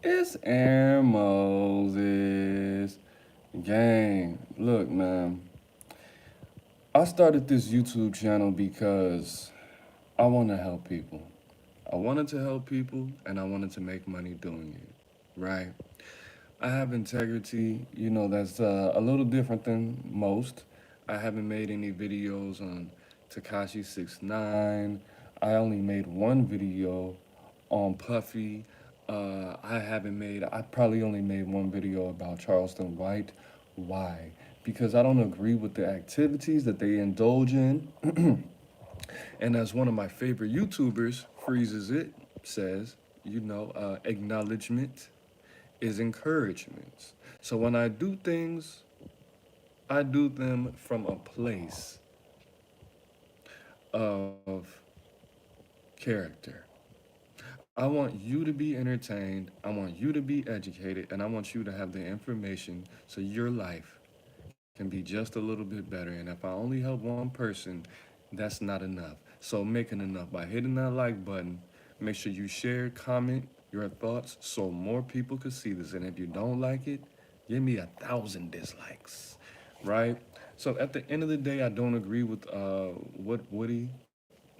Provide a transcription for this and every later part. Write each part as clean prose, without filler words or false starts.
It's Aaron Moses. Gang, look, man. I started this YouTube channel because I want to help people. I wanted to help people and I wanted to make money doing it, right? I have integrity, that's a little different than most. I haven't made any videos on Takashi 69. I only made one video on Puffy. I probably only made one video about Charleston White. Why? Because I don't agree with the activities that they indulge in. And as one of my favorite YouTubers, Freezes It, says, acknowledgement is encouragement. So when I do things, I do them from a place of character. I want you to be entertained, I want you to be educated, and I want you to have the information so your life can be just a little bit better. And if I only help one person, that's not enough. So making enough by hitting that like button. Make sure you share, comment your thoughts so more people could see this. And if you don't like it, give me 1,000 dislikes, right? So at the end of the day, I don't agree with what Woody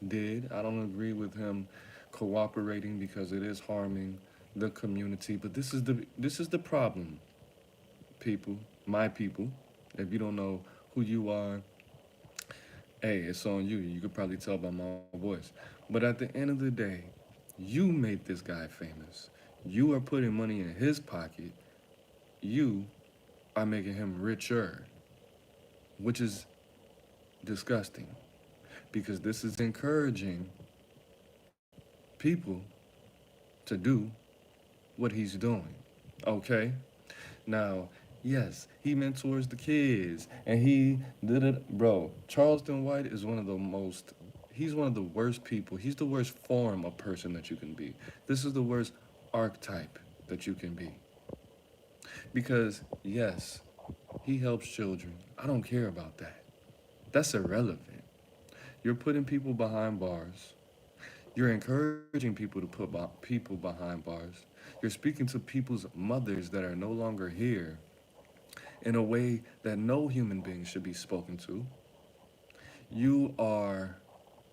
did. I don't agree with him cooperating because it is harming the community. But this is the problem, people, my people. If you don't know who you are, hey, it's on you. You could probably tell by my voice. But at the end of the day, you made this guy famous. You are putting money in his pocket. You are making him richer, which is disgusting because this is encouraging people to do what he's doing. Okay? Now, yes, he mentors the kids and he did it. Bro, Charleston White is he's one of the worst people. He's the worst form of person that you can be. This is the worst archetype that you can be. Because, yes, he helps children. I don't care about that. That's irrelevant. You're putting people behind bars. You're encouraging people to put people behind bars. You're speaking to people's mothers that are no longer here in a way that no human being should be spoken to. You are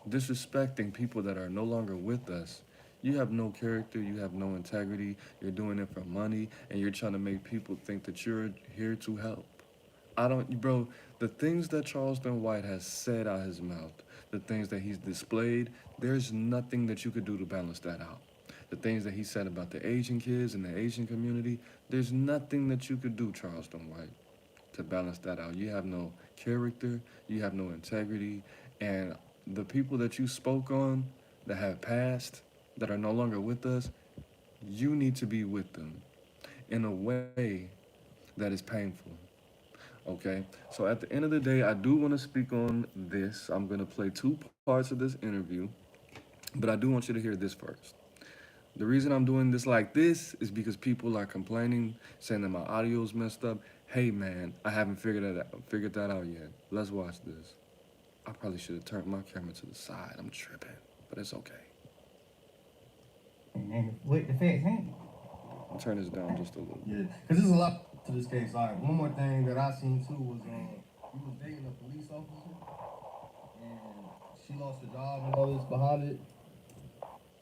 disrespecting people that are no longer with us. You have no character, you have no integrity, you're doing it for money, and you're trying to make people think that you're here to help. I don't, bro, the things that Charleston White has said out his mouth, the things that he's displayed, there's nothing that you could do to balance that out. The things that he said about the Asian kids and the Asian community, there's nothing that you could do, Charleston White, to balance that out. You have no character, you have no integrity, and the people that you spoke on that have passed, that are no longer with us, you need to be with them in a way that is painful. Okay? So at the end of the day, I do want to speak on this. I'm going to play two parts of this interview, but I do want you to hear this first. The reason I'm doing this like this is because people are complaining, saying that my audio's messed up. Hey man, I haven't figured that out yet. Let's watch this. I probably should have turned my camera to the side. I'm tripping, but it's okay. And what the facts ain't. I'll turn this down just a little. Yeah, because there's a lot to this case. All right, one more thing that I seen too was he was dating a police officer, and she lost her job and all this behind it.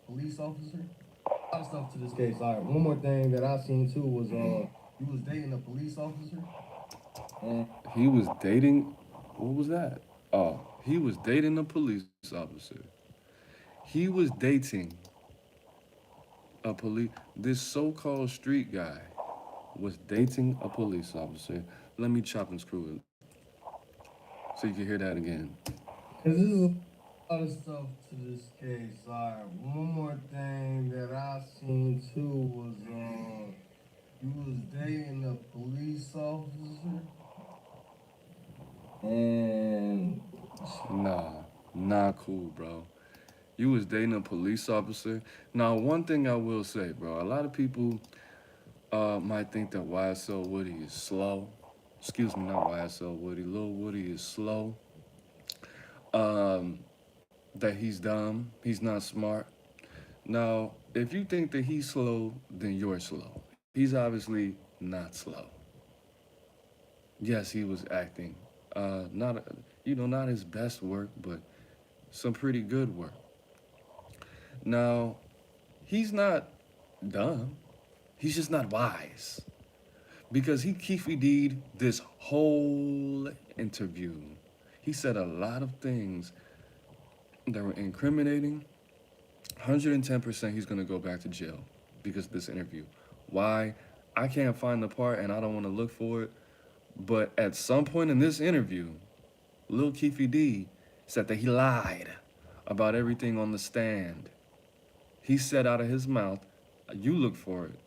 Police officer. A lot of stuff to this case. All right, one more thing that I seen too was he was dating a police officer, and He was dating. What was that? Oh, he was dating a police officer. He was dating a police. This so-called street guy was dating a police officer. Let me chop and screw it so you can hear that again. because this is a lot of stuff to this case. All right, one more thing that I seen too was he was dating a police officer, and Nah, cool, bro. You was dating a police officer. Now, one thing I will say, bro, a lot of people might think that YSL Woody is slow. Excuse me, not YSL Woody. Lil Woody is slow. Um, that he's dumb. He's not smart. Now, if you think that he's slow, then you're slow. He's obviously not slow. Yes, he was acting. Not not his best work, but some pretty good work. Now, he's not dumb. He's just not wise because he Keefy D'd this whole interview. He said a lot of things that were incriminating. 110% he's gonna go back to jail because of this interview. Why? I can't find the part and I don't want to look for it. But at some point in this interview, Lil Keefy D said that he lied about everything on the stand. He said out of his mouth, you look for it,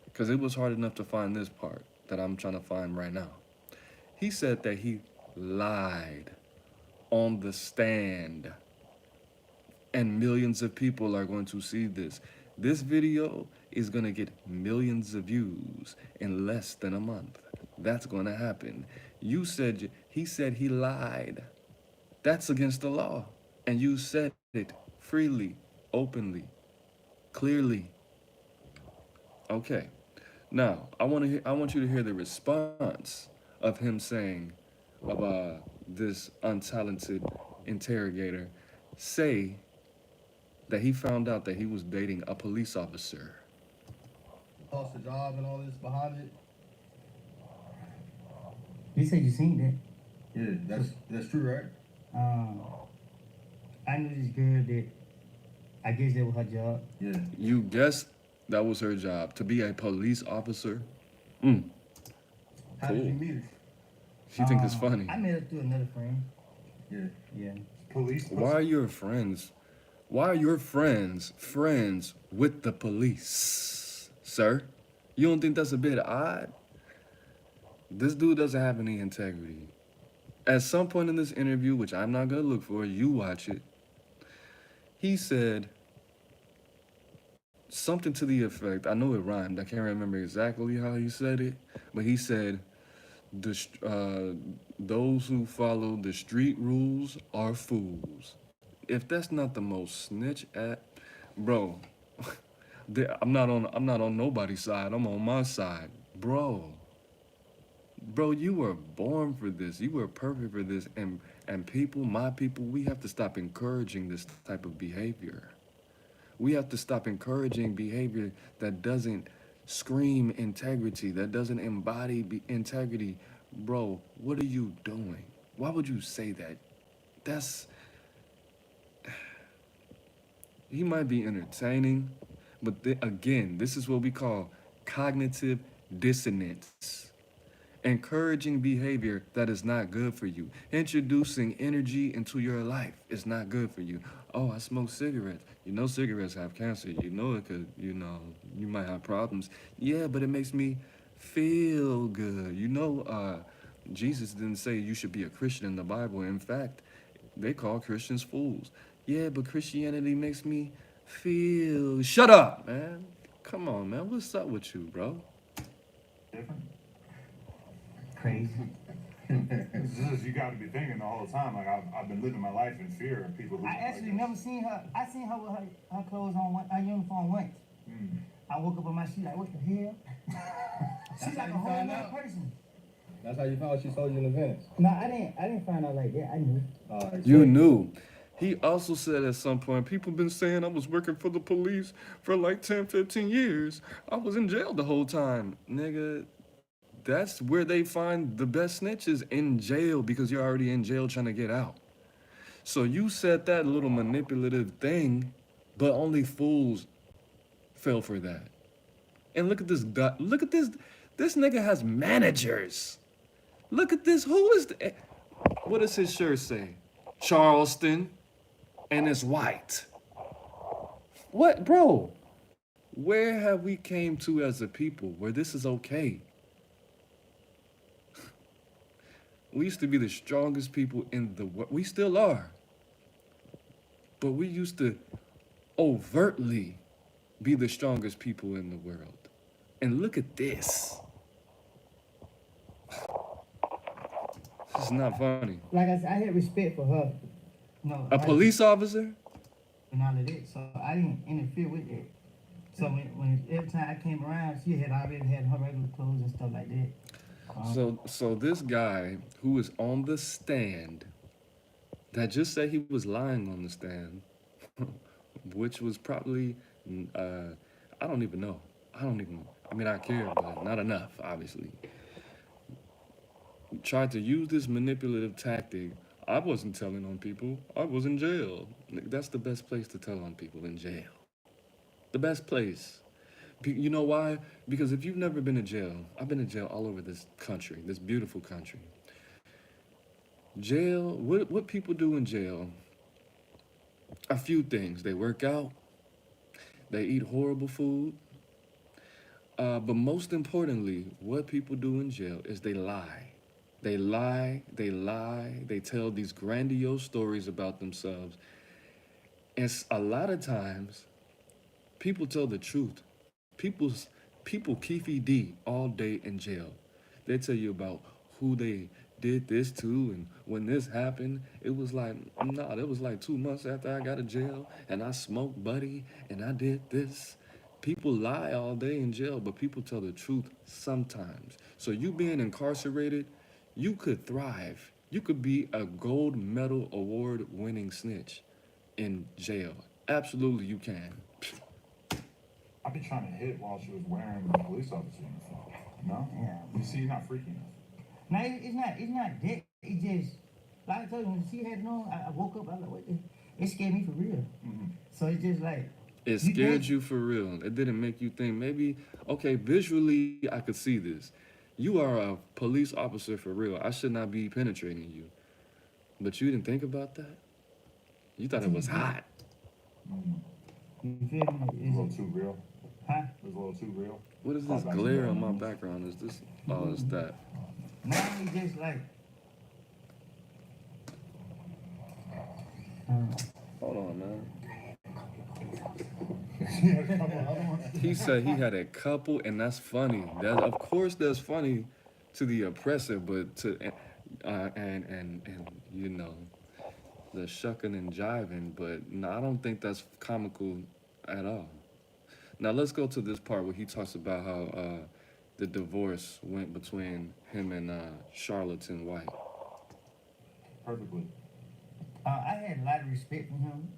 because it was hard enough to find this part that I'm trying to find right now. He said that he lied on the stand, and millions of people are going to see this. This video is going to get millions of views in less than a month. That's going to happen. He said he lied. That's against the law. And you said it freely, openly, clearly. Okay. Now, I want you to hear the response of him saying about this untalented interrogator say that he found out that he was dating a police officer. Lost the job and all this behind it. You said you seen that. Yeah, that's true, right? I knew this girl that I guess that was her job. Yeah. You guessed that was her job, to be a police officer. How did Cool. you meet her? She think it's funny. I met her through another friend. Yeah. Yeah. Police. Why are your friends? Why are your friends with the police, sir? You don't think that's a bit odd? This dude doesn't have any integrity. At some point in this interview, which I'm not gonna look for, you watch it. He said something to the effect, I know it rhymed, I can't remember exactly how he said it, but he said, those who follow the street rules are fools. If that's not the most snitch at, bro, I'm not on nobody's side, I'm on my side. Bro, you were born for this. You were perfect for this. And people, my people, we have to stop encouraging this type of behavior. We have to stop encouraging behavior that doesn't scream integrity, that doesn't embody integrity. Bro, what are you doing? Why would you say that? He might be entertaining, but again, this is what we call cognitive dissonance. Encouraging behavior that is not good for you. Introducing energy into your life is not good for you. Oh, I smoke cigarettes. You know cigarettes have cancer. You know it could, you might have problems. Yeah, but it makes me feel good. Jesus didn't say you should be a Christian in the Bible. In fact, they call Christians fools. Yeah, but Christianity makes me feel... Shut up, man. Come on, man. What's up with you, bro? Different. Crazy. It's just you got to be thinking the whole time. Like I've been living my life in fear of people. Who I actually like never seen her. I seen her with her clothes on, her uniform once. I woke up on my sheet like, what the hell? She's like a whole other person. That's how you found out she sold you in advance. No, I didn't find out like that. I knew. You knew. He also said at some point, people been saying I was working for the police for like 10, 15 years. I was in jail the whole time. Nigga, that's where they find the best snitches, in jail, because you're already in jail trying to get out. So you said that little manipulative thing, but only fools fell for that. And look at this. This nigga has managers. Look at this. What does his shirt say? Charleston, and it's white. What, bro? Where have we came to as a people where this is okay? We used to be the strongest people in the world. We still are. But we used to overtly be the strongest people in the world. And look at this. This is not funny. Like I said, I had respect for her. No, A police officer? and all of that, so I didn't interfere with that. So when every time I came around, she had already had her regular clothes and stuff like that. So this guy who is on the stand that just said he was lying on the stand, which was probably, uh, I don't even know. I don't even. I mean, I care, but not enough, obviously. Tried to use this manipulative tactic. I wasn't telling on people. I was in jail. That's the best place to tell on people, in jail. The best place. You know why? Because if you've never been to jail, I've been to jail all over this country, this beautiful country. Jail, what people do in jail, a few things. They work out, they eat horrible food, but most importantly, what people do in jail is they lie. They lie, they lie, they tell these grandiose stories about themselves. And a lot of times, people tell the truth. People keefy D all day in jail. They tell you about who they did this to, and when this happened, it was like, nah, it was like 2 months after I got to jail, and I smoked buddy, and I did this. People lie all day in jail, but people tell the truth sometimes. So you being incarcerated, you could thrive. You could be a gold medal award winning snitch in jail. Absolutely, you can. I've been trying to hit while she was wearing the police officer uniform. No? Yeah. You see, you're not freaky enough. No, it's not. It's not that. It just like I told you when she had it on, I woke up. I was like, what? It scared me for real. Mm-hmm. So it's just like It scared you for real. It didn't make you think maybe, okay, visually I could see this. You are a police officer for real. I should not be penetrating you. But you didn't think about that? You thought it was hot. You feel me? A little too real. Huh? It was a little too real. What is this glare on my background? Is this, oh, it's that. Now it's just like. Hold on, man. She had a couple other ones. He said he had a couple, and that's funny. That, of course, that's funny to the oppressor, but to, and you know, the shucking and jiving, but no, I don't think that's comical at all. Now let's go to this part where he talks about how the divorce went between him and Charleston White. Perfectly. I had a lot of respect for him.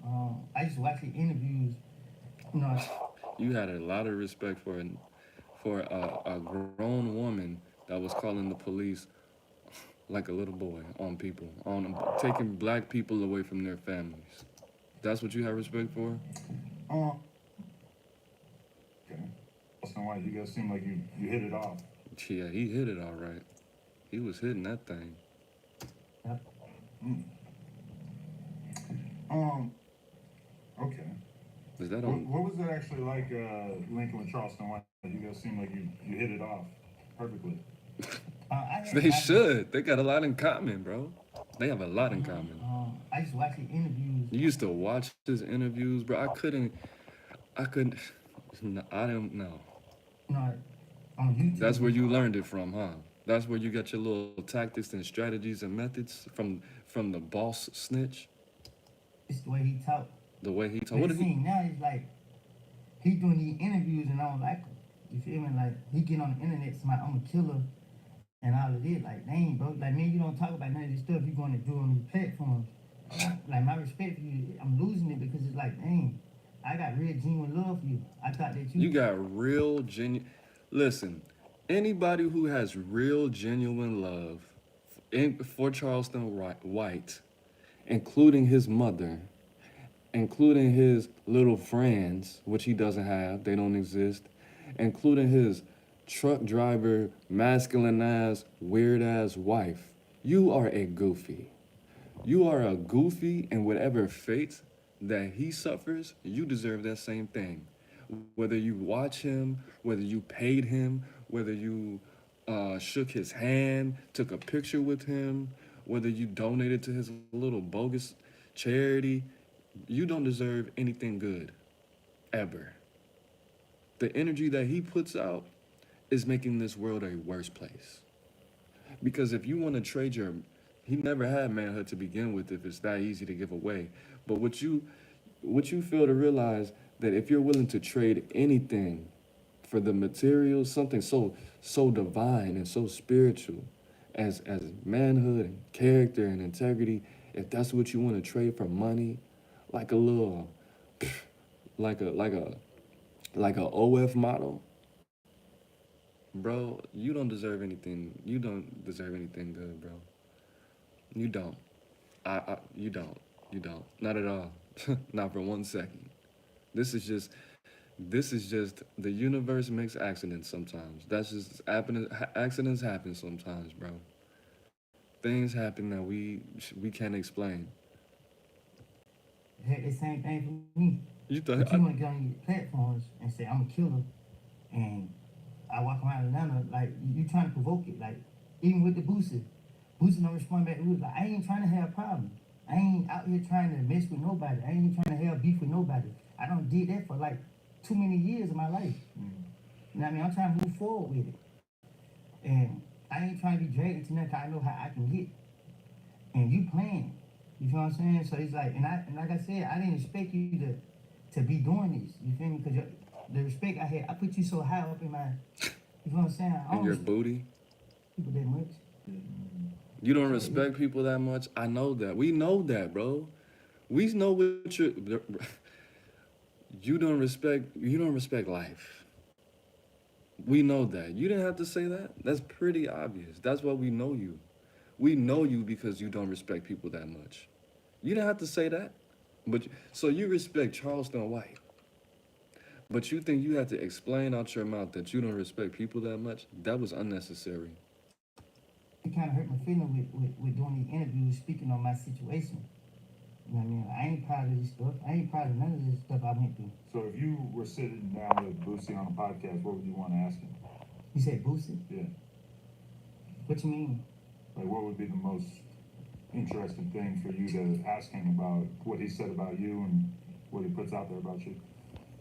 I used to watch the interviews. You know, You had a lot of respect for a grown woman that was calling the police like a little boy on people, on taking black people away from their families. That's what you have respect for? Okay. Charleston White, you guys seem like you hit it off. Yeah, he hit it all right. He was hitting that thing. Okay. Is that What, on? what was it actually like linking with Charleston White? You guys seem like you hit it off perfectly. I had a They lot of- should. They got a lot in common, bro. They have a lot in common. I used to watch the interviews. You used to watch his interviews, bro. I couldn't. No, I don't know. You know, on YouTube. That's where you learned it from, huh? That's where you got your little tactics and strategies and methods from the boss snitch. It's the way he talk. The way he But told. What the did he? thing now is like he doing these interviews and I don't like him. You feel me? Like he get on the internet, somebody I'm a killer, and all of it. Like dang, bro. Like man, you don't talk about none of this stuff you going to do on these platforms. Like my respect for you, I'm losing it because it's like dang, I got real genuine love for you. I thought that You got real genuine. Listen, anybody who has real genuine love for Charleston White, including his mother, including his little friends, which he doesn't have, they don't exist, including his truck driver, masculine ass, weird ass wife. You are a goofy. You are a goofy, and whatever fate that he suffers, you deserve that same thing. Whether you watch him, whether you paid him, whether you shook his hand, took a picture with him, whether you donated to his little bogus charity, you don't deserve anything good, ever. The energy that he puts out is making this world a worse place. Because if you want to trade your, he never had manhood to begin with if it's that easy to give away. But what you fail to realize, that if you're willing to trade anything for the material, something so divine and so spiritual as manhood and character and integrity, if that's what you want to trade for money, like a little like a OF model, bro, you don't deserve anything. You don't deserve anything good, bro. You don't. You don't. You don't. Not at all. Not for 1 second. This is just the universe makes accidents sometimes. That's just happening. Accidents happen sometimes, bro. Things happen that we can't explain. Had the same thing for me. You thought But you want to get on these platforms and say I'm a killer, and I walk around Atlanta like you trying to provoke it. Like even with the Boosie, Boosie don't respond back. He was like, I ain't trying to have a problem. I ain't out here trying to mess with nobody. I ain't trying to have beef with nobody. I don't did that for like too many years of my life. You know what I mean? I'm trying to move forward with it, and I ain't trying to be dragged into nothing. I know how I can hit, and you playing. You feel what I'm saying? So it's like, and like I said, I didn't expect you to be doing this. You feel me? Because the respect I had, I put you so high up in my, you feel what I'm saying? I in don't your respect booty. people that much. You don't respect people that much. I know that. We know that, bro. We know what you don't respect life. We know that. You didn't have to say that. That's pretty obvious. That's why we know you. We know you because you don't respect people that much. You didn't have to say that. But so you respect Charleston White. But you think you had to explain out your mouth that you don't respect people that much? That was unnecessary. It kind of hurt my feeling with doing these interviews, speaking on my situation. You know what I mean? I ain't proud of this stuff. I ain't proud of none of this stuff I went through. So if you were sitting down with Boosie on a podcast, what would you want to ask him? You said Boosie? Yeah. What you mean? Like, what would be the most interesting thing for you to ask him about what he said about you and what he puts out there about you?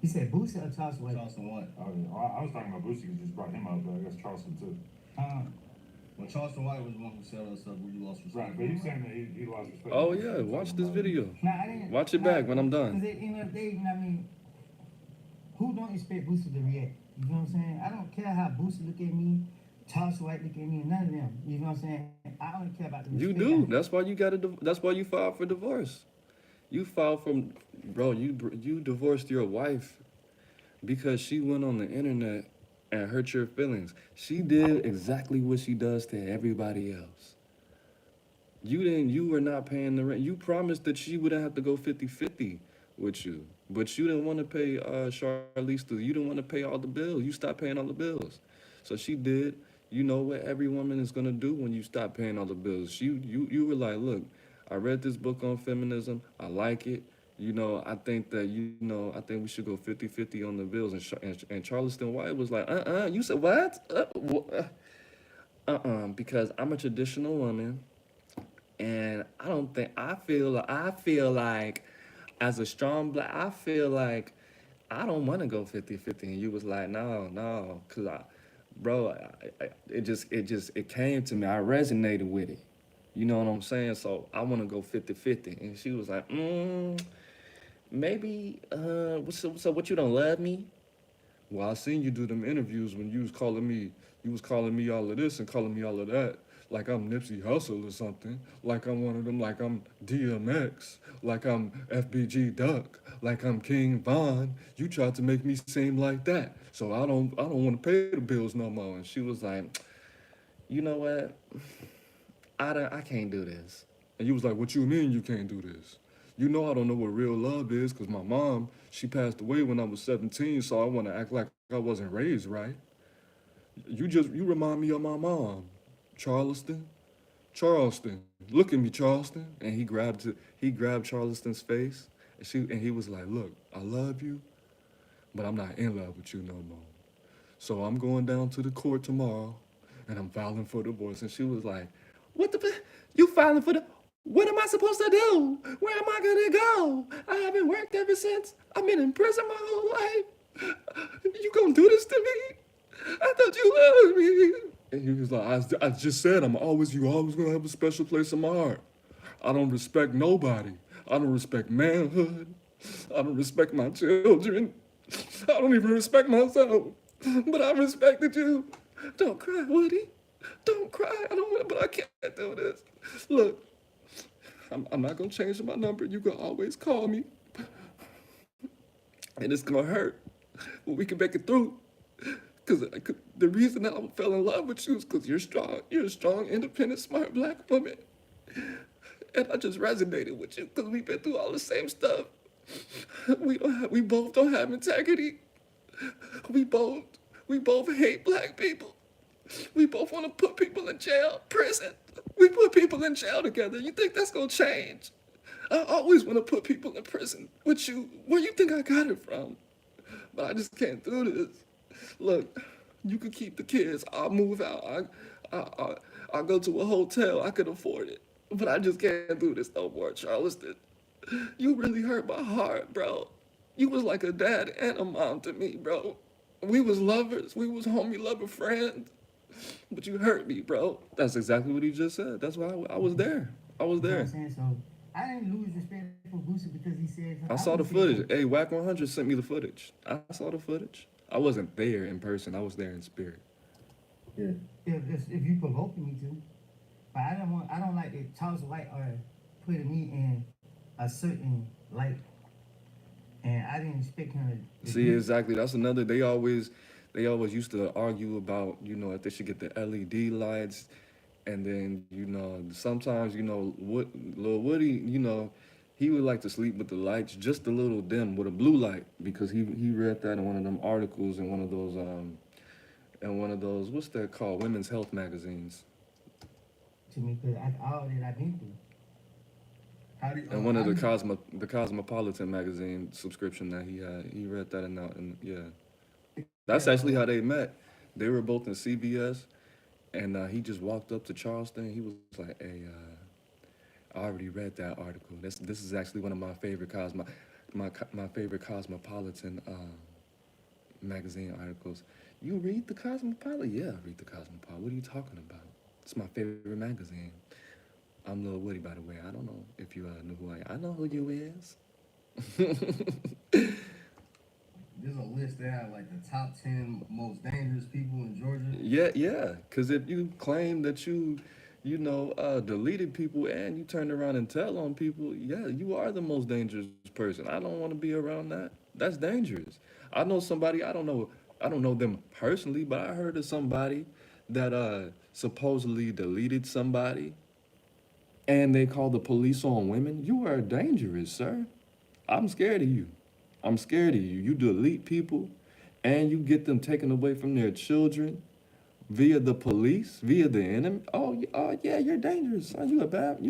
You said Boosie or Charleston White? Charleston White. Oh, yeah. Well, I was talking about Boosie because you just brought him up, but I guess Charleston too. Well, Charleston White was the one who set us up where you lost respect. Right, but he's saying that he lost respect. Oh yeah, watch this video. Nah, I didn't. Watch it back when I'm done. Because at the end of the day, you know what I mean? Who don't expect Boosie to react? You know what I'm saying? I don't care how Boosie look at me, Charleston White look at me, none of them. You know what I'm saying? I only care about the You respect. do. That's why you got to. That's why you filed for divorce. You filed from, bro. You divorced your wife because she went on the internet and hurt your feelings. She did exactly what she does to everybody else. You were not paying the rent. You promised that she wouldn't have to go 50-50 with you. But you didn't want to pay Charlize you didn't want to pay all the bills. You stopped paying all the bills. So she did. You know what every woman is gonna do when you stop paying all the bills. You were like, look, I read this book on feminism. I like it. You know, I think that, I think we should go 50-50 on the bills. And Charleston White was like, you said what? Because I'm a traditional woman. And I feel like as a strong black, I feel like I don't want to go 50-50. And you was like, no, because it came to me. I resonated with it. You know what I'm saying? So I want to go 50-50. And she was like, maybe, so what, you don't love me? Well, I seen you do them interviews when you was calling me all of this and calling me all of that. Like I'm Nipsey Hussle or something. Like I'm one of them, like I'm DMX. Like I'm FBG Duck. Like I'm King Von. You tried to make me seem like that. So I don't want to pay the bills no more. And she was like, you know what? I can't do this. And you was like, what you mean you can't do this? You know I don't know what real love is because my mom, she passed away when I was 17, so I want to act like I wasn't raised right. You remind me of my mom. Charleston, look at me, Charleston. And he grabbed Charleston's face, and he was like, look, I love you, but I'm not in love with you no more. So I'm going down to the court tomorrow, and I'm filing for divorce. And she was like, you filing for what am I supposed to do? Where am I gonna go? I haven't worked ever since. I've been in prison my whole life. You gonna do this to me? I thought you loved me. And he was like, I just said, you always gonna have a special place in my heart. I don't respect nobody. I don't respect manhood. I don't respect my children. I don't even respect myself. But I respected you. Don't cry, Woody. Don't cry. I don't want, but I can't do this. Look, I'm not gonna change my number. You can always call me, and it's gonna hurt, but we can make it through. Cause the reason that I fell in love with you is because you're strong. You're a strong, independent, smart black woman, and I just resonated with you because we've been through all the same stuff. We both don't have integrity. We both, we both hate black people. We both want to put people in jail, prison. We put people in jail together. You think that's gonna change? I always want to put people in prison with you. Where you think I got it from? But I just can't do this. Look, you can keep the kids. I'll move out. I'll go to a hotel. I can afford it. But I just can't do this no more, Charleston. You really hurt my heart, bro. You was like a dad and a mom to me, bro. We was lovers. We was homie lover friends. But you hurt me, bro. That's exactly what he just said. That's why I was there. I was You know what I'm there. saying? So I didn't lose respect for Boosie because he said I saw the footage. Hey, Whack 100 sent me the footage. I saw the footage. I wasn't there in person. I was there in spirit. Yeah. If you provoked me to, but I don't like that Charleston White are putting me in a certain light, and I didn't expect him to See, do. exactly. That's another. They always used to argue about, if they should get the LED lights, and then sometimes Lil Woody, he would like to sleep with the lights just a little dim with a blue light because he read that in one of them articles in one of those what's that called, women's health magazines, To me because all that I've been through. How do you, and one how of do the you, Cosmopolitan magazine subscription that he had. He read that and yeah, Yeah, that's actually how they met. They were both in CBS, and he just walked up to Charleston. He was like, "Hey, I already read that article. This is actually one of my favorite my favorite Cosmopolitan magazine articles. You read the Cosmopolitan? Yeah, I read the Cosmopolitan. What are you talking about? It's my favorite magazine. I'm Lil Woody, by the way. I don't know if you know who I am. I know who you is. there's a list that have like the top 10 most dangerous people in Georgia. Yeah, yeah. Because if you claim that deleted people and you turn around and tell on people, yeah, you are the most dangerous person. I don't want to be around that. That's dangerous. I know somebody. I don't know them personally, but I heard of somebody that supposedly deleted somebody, and they called the police on women. You are dangerous, sir. I'm scared of you. I'm scared of you. You delete people, and you get them taken away from their children via the police, via the enemy. Oh yeah, you're dangerous, son. You a bad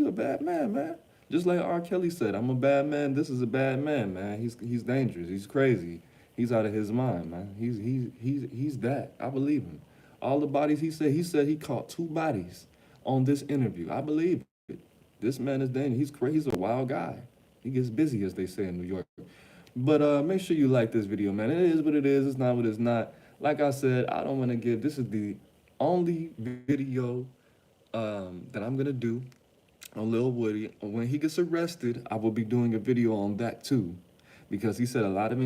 man, man. Just like R. Kelly said, I'm a bad man. This is a bad man, man. He's dangerous. He's crazy. He's out of his mind, man. He's that. I believe him. All the bodies he said he caught 2 bodies on this interview. I believe it. This man is dangerous. He's crazy. He's a wild guy. He gets busy, as they say in New York. But make sure you like this video, man. It is what it is. It's not what it's not. Like I said, I don't want to give. This is the only video that I'm gonna do on Lil Woody. When he gets arrested, I will be doing a video on that too, because he said a lot of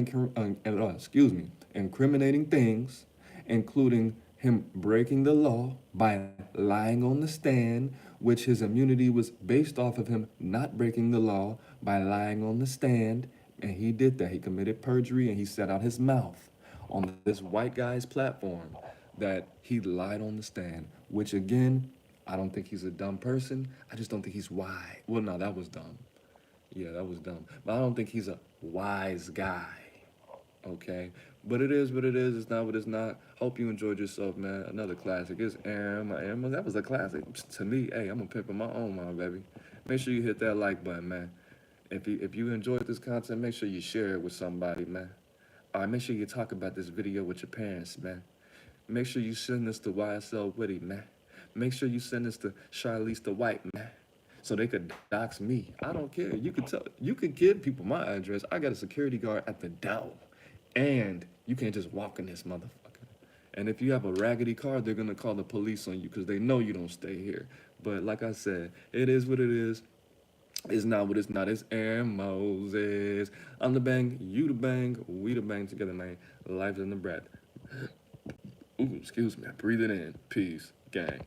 incriminating things, including him breaking the law by lying on the stand, which his immunity was based off of him not breaking the law by lying on the stand. And he did that. He committed perjury and he said out his mouth on this white guy's platform that he lied on the stand, which again, I don't think he's a dumb person. I just don't think he's wise. Well, no, that was dumb. Yeah, that was dumb. But I don't think he's a wise guy. Okay? But it is what it is. It's not what it's not. Hope you enjoyed yourself, man. Another classic. It's Aaron. That was a classic. To me, hey, I'm a pimp in my own mind, baby. Make sure you hit that like button, man. If you enjoyed this content, make sure you share it with somebody, man. All right, make sure you talk about this video with your parents, man. Make sure you send this to YSL Woody, man. Make sure you send this to Charleston White, man, so they could dox me. I don't care. You could give people my address. I got a security guard at the door, and you can't just walk in this motherfucker. And if you have a raggedy car, they're gonna call the police on you because they know you don't stay here. But like I said, it is what it is. It's not what it's not. It's Aaron Moses. I'm the bang, you the bang, we the bang together, man. Life in the breath. Ooh, excuse me. Breathe it in. Peace, gang.